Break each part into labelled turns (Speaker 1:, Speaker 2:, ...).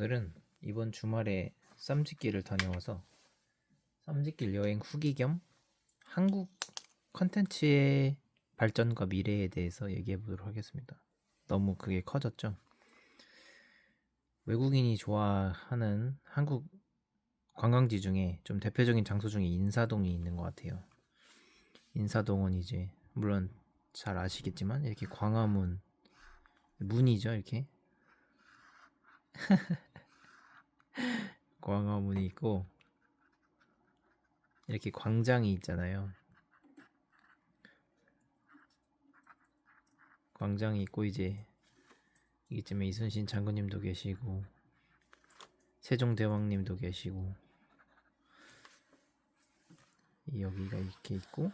Speaker 1: 오늘은 이번 주말에 쌈짓길을 다녀와서 쌈짓길 여행 후기 겸 한국 컨텐츠의 발전과 미래에 대해서 얘기해 보도록 하겠습니다. 너무 그게 커졌죠? 외국인이 좋아하는 한국 관광지 중에 좀 대표적인 장소 중에 인사동이 있는 것 같아요. 인사동은 이제 물론 잘 아시겠지만 이렇게 광화문 문이죠, 이렇게 광화문이 있고 이렇게 광장이 있잖아요. 광장이 있고 이제 이쯤에 이순신 장군님도 계시고 세종대왕님도 계시고 여기가 이렇게 있고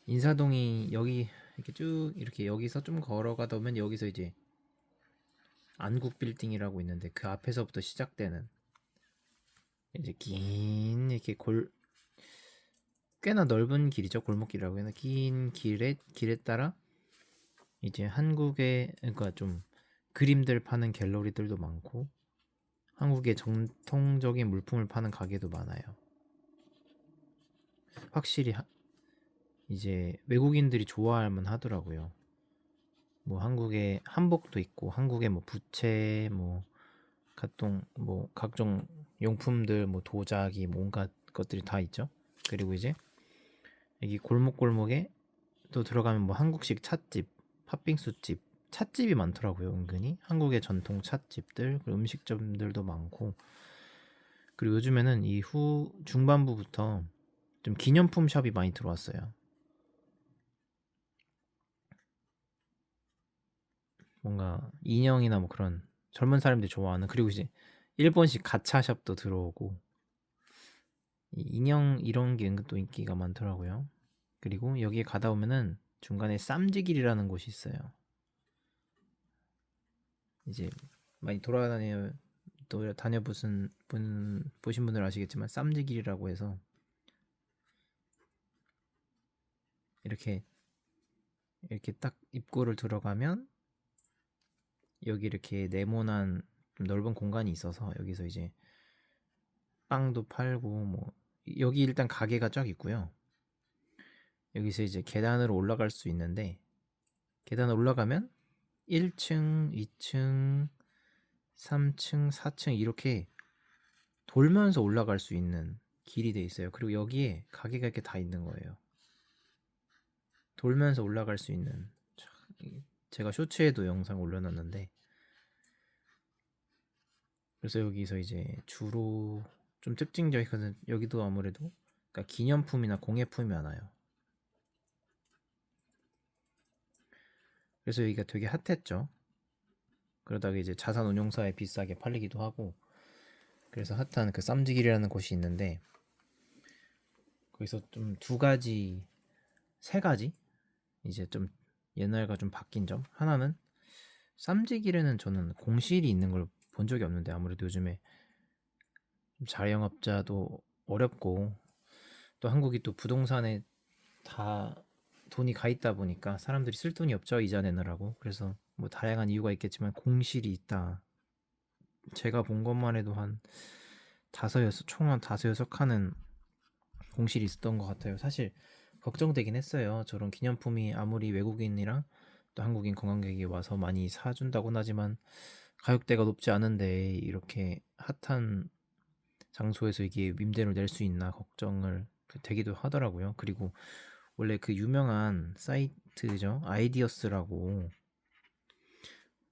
Speaker 1: 인사동이 여기 이렇게 쭉 이렇게 여기서 좀 걸어가다 보면 여기서 이제 안국 빌딩이라고 있는데 그 앞에서부터 시작되는 이제 긴 이렇게 꽤나 넓은 길이죠. 골목길이라고 해나 긴 길에 따라 이제 한국의 그러니까 좀 그림들 파는 갤러리들도 많고 한국의 전통적인 물품을 파는 가게도 많아요. 확실히 이제 외국인들이 좋아할 만 하더라고요. 뭐 한국에 한복도 있고 한국의 뭐 부채 뭐 각종 용품들 뭐 도자기 뭐 온갖 것들이 다 있죠. 그리고 이제 여기 골목골목에 또 들어가면 뭐 한국식 찻집, 팥빙수집, 찻집이 많더라고요. 은근히 한국의 전통 찻집들 그리고 음식점들도 많고 그리고 요즘에는 이후 중반부부터 좀 기념품 샵이 많이 들어왔어요. 뭔가 인형이나 뭐 그런 젊은 사람들이 좋아하는 그리고 이제 일본식 가차샵도 들어오고 이 인형 이런 게 은근 또 인기가 많더라고요. 그리고 여기에 가다 보면은 중간에 쌈지길이라는 곳이 있어요. 이제 많이 보신 분들 아시겠지만 쌈지길이라고 해서 이렇게 딱 입구를 들어가면 여기 이렇게 네모난 좀 넓은 공간이 있어서 여기서 이제 빵도 팔고 뭐 여기 일단 가게가 쫙 있고요. 여기서 이제 계단으로 올라갈 수 있는데 계단을 올라가면 1층, 2층, 3층, 4층 이렇게 돌면서 올라갈 수 있는 길이 돼 있어요. 그리고 여기에 가게가 이렇게 다 있는 거예요. 돌면서 올라갈 수 있는 제가 쇼츠에도 영상 올려놨는데 그래서 여기서 이제 주로 좀 특징적이거든. 여기도 아무래도 그러니까 기념품이나 공예품이 많아요. 그래서 여기가 되게 핫했죠. 그러다가 이제 자산운용사에 비싸게 팔리기도 하고 그래서 핫한 그 쌈지길이라는 곳이 있는데 거기서 좀 세 가지 이제 좀 옛날과 좀 바뀐 점 하나는 쌈지길에는 저는 공실이 있는 걸 본 적이 없는데 아무래도 요즘에 자영업자도 어렵고 또 한국이 또 부동산에 다 돈이 가 있다 보니까 사람들이 쓸 돈이 없죠. 이자 내느라고. 그래서 뭐 다양한 이유가 있겠지만 공실이 있다. 제가 본 것만 해도 총 한 다섯 여섯 칸은 공실이 있었던 것 같아요. 사실 걱정되긴 했어요. 저런 기념품이 아무리 외국인이랑 또 한국인 관광객이 와서 많이 사준다고는 하지만 가격대가 높지 않은데 이렇게 핫한 장소에서 이게 임대료를 낼 수 있나 걱정을 되기도 하더라고요. 그리고 원래 그 유명한 사이트죠. 아이디어스라고.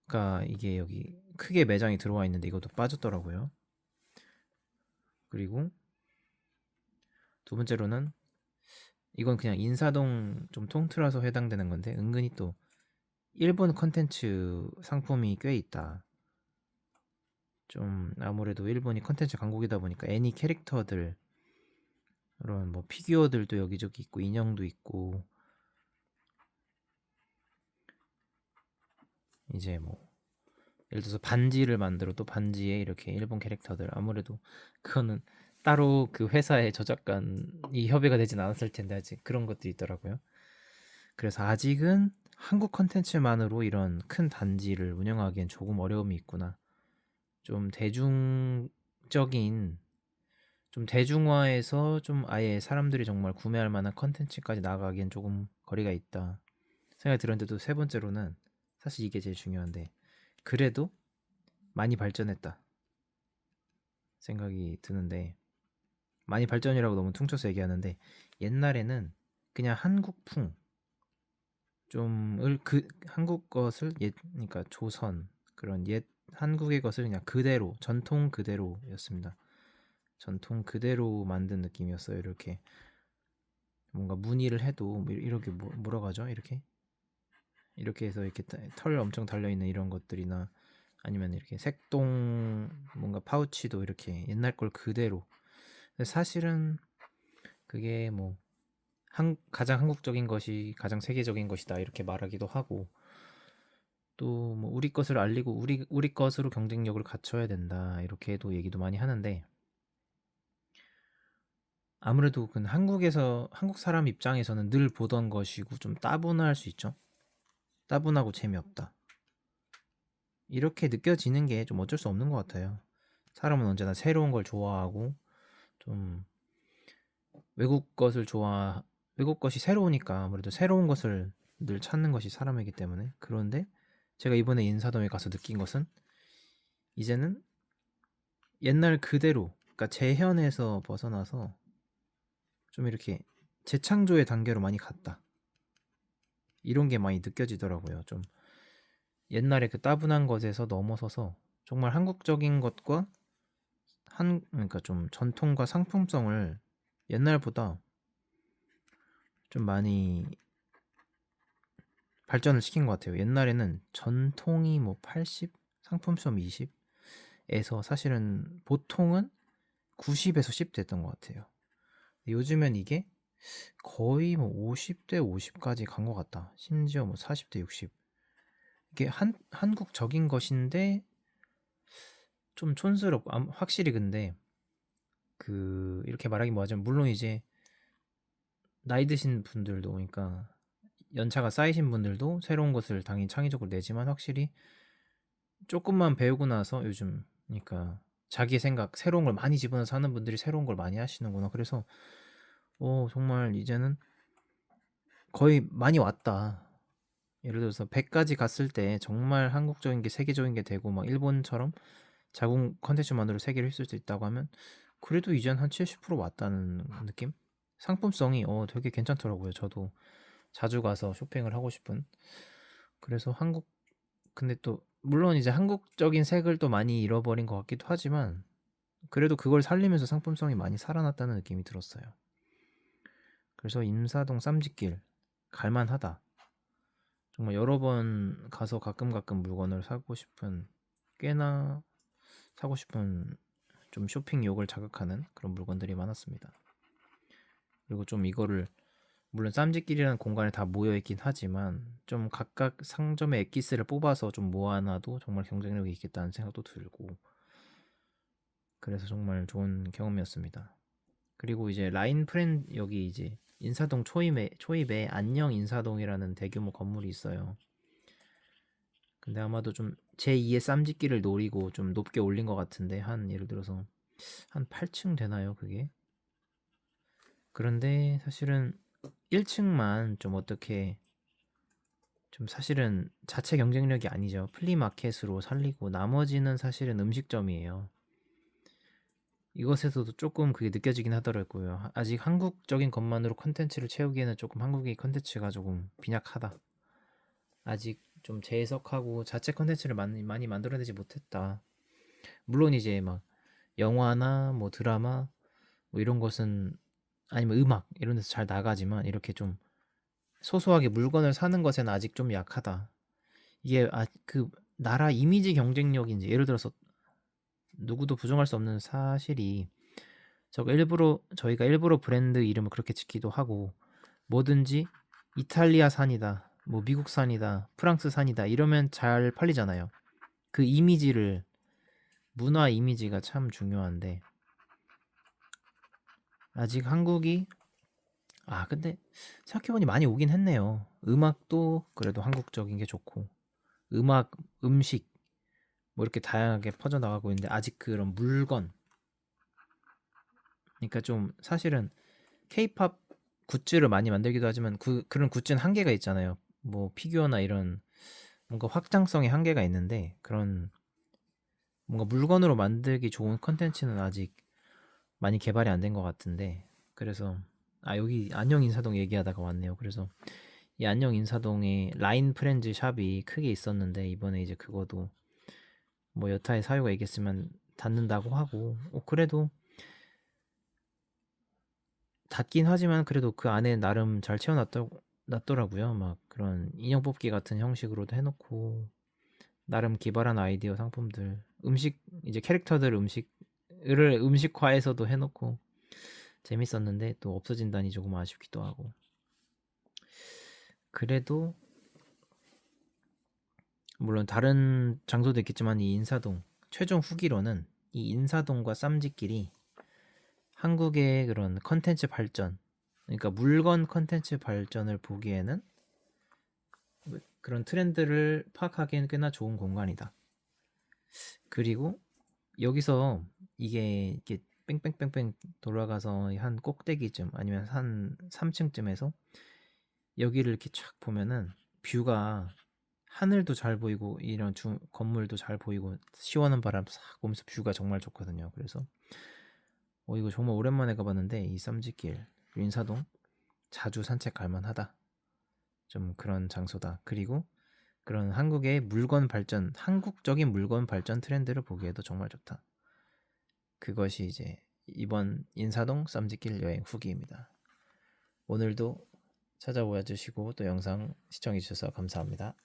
Speaker 1: 그러니까 이게 여기 크게 매장이 들어와 있는데 이것도 빠졌더라고요. 그리고 두 번째로는 이건 그냥 인사동 좀 통틀어서 해당되는 건데 은근히 또 일본 컨텐츠 상품이 꽤 있다. 좀 아무래도 일본이 컨텐츠 강국이다 보니까 애니 캐릭터들 그런 뭐 피규어들도 여기저기 있고 인형도 있고 이제 뭐 예를 들어서 반지를 만들어도 반지에 이렇게 일본 캐릭터들 아무래도 그거는 따로 그 회사의 저작권이 협의가 되진 않았을 텐데 아직 그런 것들이 있더라고요. 그래서 아직은 한국 컨텐츠만으로 이런 큰 단지를 운영하기엔 조금 어려움이 있구나. 좀 대중적인 좀 대중화해서 좀 아예 사람들이 정말 구매할 만한 컨텐츠까지 나가기엔 조금 거리가 있다 생각이 들었는데도 세 번째로는 사실 이게 제일 중요한데 그래도 많이 발전했다 생각이 드는데 많이 발전이라고 너무 퉁쳐서 얘기하는데 옛날에는 그냥 한국풍 좀을 그 한국 것을 옛 그러니까 조선 그런 옛 한국의 것을 그냥 그대로 전통 그대로였습니다. 전통 그대로 만든 느낌이었어요. 이렇게 뭔가 무늬를 해도 뭐 이렇게 뭐라고 하죠? 이렇게 해서 이렇게 털 엄청 달려 있는 이런 것들이나 아니면 이렇게 색동 뭔가 파우치도 이렇게 옛날 걸 그대로. 근데 사실은 그게 뭐 가장 한국적인 것이 가장 세계적인 것이다 이렇게 말하기도 하고 또 뭐 우리 것을 알리고 우리 것으로 경쟁력을 갖춰야 된다 이렇게도 얘기도 많이 하는데 아무래도 그 한국 사람 입장에서는 늘 보던 것이고 좀 따분할 수 있죠. 따분하고 재미없다. 이렇게 느껴지는 게 좀 어쩔 수 없는 것 같아요. 사람은 언제나 새로운 걸 좋아하고 좀 외국 것을 외국 것이 새로우니까 아무래도 새로운 것을 늘 찾는 것이 사람이기 때문에 그런데 제가 이번에 인사동에 가서 느낀 것은 이제는 옛날 그대로 그러니까 재현에서 벗어나서 좀 이렇게 재창조의 단계로 많이 갔다. 이런 게 많이 느껴지더라고요. 좀 옛날에 그 따분한 것에서 넘어서서 정말 한국적인 것과 그러니까 좀 전통과 상품성을 옛날보다 좀 많이 발전을 시킨 것 같아요. 옛날에는 전통이 뭐 80, 상품성 20에서 사실은 보통은 90에서 10 됐던 것 같아요. 요즘엔 이게 거의 뭐 50대 50까지 간 것 같다. 심지어 뭐 40대 60. 이게 한국적인 것인데 좀 촌스럽고 확실히 근데 그 이렇게 말하기 뭐하지만 물론 이제 나이 드신 분들도 그러니까 연차가 쌓이신 분들도 새로운 것을 당연히 창의적으로 내지만 확실히 조금만 배우고 나서 요즘 그러니까 자기의 생각 새로운 걸 많이 집어넣어서 하는 분들이 새로운 걸 많이 하시는구나. 그래서 정말 이제는 거의 많이 왔다. 예를 들어서 100까지 갔을 때 정말 한국적인 게 세계적인 게 되고 막 일본처럼 자국 컨텐츠만으로 세계를 휩쓸 수 있다고 하면 그래도 이젠 한 70% 왔다는 느낌? 상품성이 되게 괜찮더라고요. 저도 자주 가서 쇼핑을 하고 싶은. 그래서 근데 또 물론 이제 한국적인 색을 또 많이 잃어버린 것 같기도 하지만 그래도 그걸 살리면서 상품성이 많이 살아났다는 느낌이 들었어요. 그래서 임사동 쌈짓길 갈만하다. 정말 여러 번 가서 가끔 물건을 꽤나 사고 싶은 좀 쇼핑욕을 자극하는 그런 물건들이 많았습니다. 그리고 좀 이거를 물론 쌈짓길이라는 공간에 다 모여 있긴 하지만 좀 각각 상점의 엑기스를 뽑아서 좀 모아놔도 정말 경쟁력이 있겠다는 생각도 들고 그래서 정말 좋은 경험이었습니다. 그리고 이제 라인 프렌 여기 이제 인사동 초입에 안녕 인사동이라는 대규모 건물이 있어요. 근데 아마도 좀 제2의 쌈짓길을 노리고 좀 높게 올린 것 같은데 한 예를 들어서 한 8층 되나요 그게? 그런데 사실은 1층만 좀 어떻게 좀 사실은 자체 경쟁력이 아니죠. 플리마켓으로 살리고 나머지는 사실은 음식점이에요. 이것에서도 조금 그게 느껴지긴 하더라고요. 아직 한국적인 것만으로 컨텐츠를 채우기에는 조금 한국의 컨텐츠가 조금 빈약하다. 아직 좀 재해석하고 자체 컨텐츠를 많이 만들어내지 못했다. 물론 이제 막 영화나 뭐 드라마 뭐 이런 것은 아니면 음악 이런 데서 잘 나가지만 이렇게 좀 소소하게 물건을 사는 것에는 아직 좀 약하다. 이게 그 나라 이미지 경쟁력인지 예를 들어서 누구도 부정할 수 없는 사실이 저희가 일부러 브랜드 이름을 그렇게 짓기도 하고 뭐든지 이탈리아 산이다, 뭐 미국 산이다, 프랑스 산이다 이러면 잘 팔리잖아요. 그 이미지를 문화 이미지가 참 중요한데 아직 한국이 근데 생각해보니 많이 오긴 했네요. 음악도 그래도 한국적인 게 좋고 음악, 음식 뭐 이렇게 다양하게 퍼져나가고 있는데 아직 그런 물건, 그러니까 좀 사실은 케이팝 굿즈를 많이 만들기도 하지만 그런 굿즈는 한계가 있잖아요. 뭐 피규어나 이런 뭔가 확장성에 한계가 있는데 그런 뭔가 물건으로 만들기 좋은 컨텐츠는 아직 많이 개발이 안 된 것 같은데, 그래서 여기 안녕 인사동 얘기하다가 왔네요. 그래서 이 안녕 인사동에 라인 프렌즈 샵이 크게 있었는데 이번에 이제 그거도 뭐 여타의 사유가 있겠지만 닫는다고 하고, 그래도 닫긴 하지만 그래도 그 안에 나름 잘 놨더라고요. 막 그런 인형 뽑기 같은 형식으로도 해놓고 나름 기발한 아이디어 상품들, 음식 이제 캐릭터들 음식을 음식화해서도 해놓고 재밌었는데 또 없어진다니 조금 아쉽기도 하고. 그래도 물론 다른 장소도 있겠지만 이 인사동 최종 후기로는 이 인사동과 쌈짓길이 한국의 그런 컨텐츠 발전, 그러니까 물건 컨텐츠 발전을 보기에는 그런 트렌드를 파악하기에는 꽤나 좋은 공간이다. 그리고 여기서 이게 뺑뺑뺑뺑 돌아가서 한 꼭대기쯤 아니면 한 3층쯤에서 여기를 이렇게 쫙 보면은 뷰가 하늘도 잘 보이고 이런 건물도 잘 보이고 시원한 바람 싹 보면서 뷰가 정말 좋거든요. 그래서 이거 정말 오랜만에 가봤는데 이 쌈짓길 인사동 자주 산책 갈 만하다. 좀 그런 장소다. 그리고 그런 한국의 물건 발전, 한국적인 물건 발전 트렌드를 보기에도 정말 좋다. 그것이 이제 이번 인사동 쌈짓길 여행 후기입니다. 오늘도 찾아와 주시고 또 영상 시청해 주셔서 감사합니다.